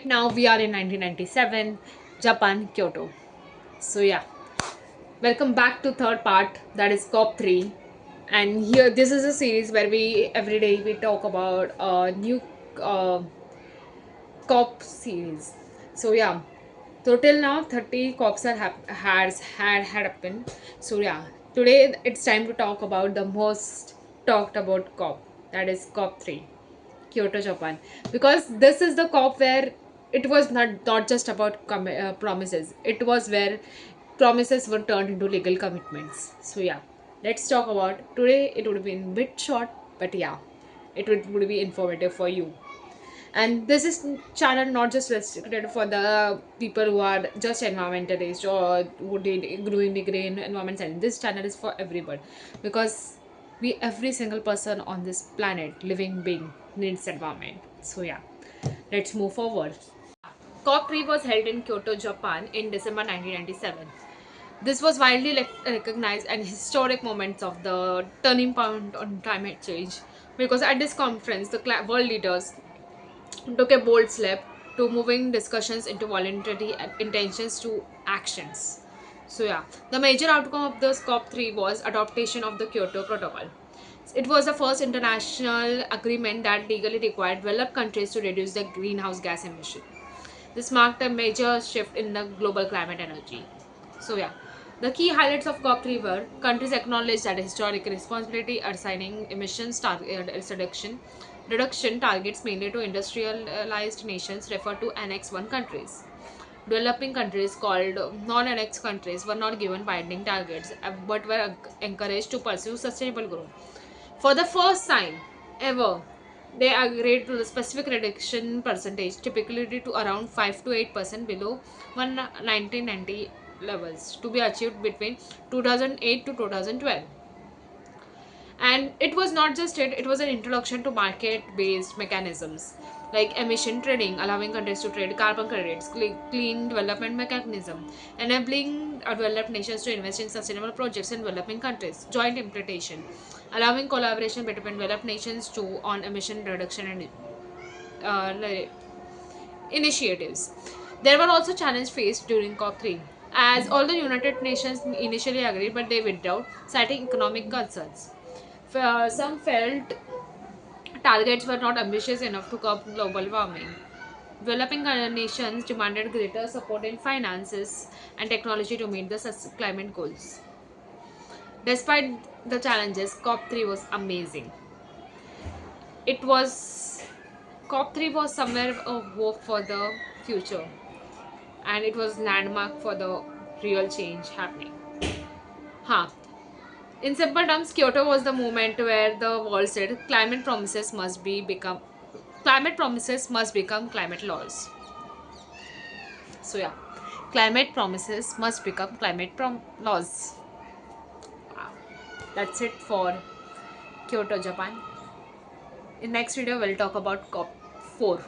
Now we are in 1997, Japan, Kyoto. So yeah, welcome back to third part, that is COP 3. And here this is a series where we every day we talk about a new uh, COP series. So yeah, so till now 30 COPs had happened. So yeah, today it's time to talk about the most talked about COP, that is COP 3. Kyoto, Japan, because this is the COP where it was not just about promises. It was where promises were turned into legal commitments. So yeah, let's talk about today. It would be a bit short, but yeah, it would be informative for you. And this is channel not just restricted for the people who are just environmentalists or who did green degree in environment science. This channel is for everyone because we every single person on this planet living being needs environment. So yeah, let's move forward. COP3 was held in Kyoto, Japan in December 1997. This was widely recognized and historic moments of the turning point on climate change because at this conference the world leaders took a bold step to moving discussions into voluntary intentions to actions. So yeah, the major outcome of the COP3 was adoption of the Kyoto Protocol. It was the first international agreement that legally required developed countries to reduce their greenhouse gas emission. This marked a major shift in the global climate energy. So yeah, the key highlights of COP3 were countries acknowledged that a historic responsibility assigning emissions reduction targets mainly to industrialized nations referred to Annex 1 countries. Developing countries called non-annexed countries were not given binding targets but were encouraged to pursue sustainable growth. For the first time ever, they agreed to the specific reduction percentage, typically to around 5 to 8% below 1990 levels, to be achieved between 2008 to 2012. And it was not just it was an introduction to market based mechanisms like emission trading, allowing countries to trade carbon credits, clean development mechanism, enabling developed nations to invest in sustainable projects in developing countries, joint implementation, allowing collaboration between developed nations to on emission reduction and uh, initiatives. There were also challenges faced during COP3, as all the United Nations initially agreed, but they withdrew, citing economic concerns. Some felt targets were not ambitious enough to curb global warming. Developing nations demanded greater support in finances and technology to meet the climate goals. Despite the challenges, COP3 was amazing. It was COP3 was somewhere a hope for the future, and it was landmark for the real change happening. Huh. In simple terms, Kyoto was the moment where the world said climate promises must become climate laws. So yeah, climate promises must become laws. Wow. That's it for Kyoto, Japan. In next video, we'll talk about COP 4.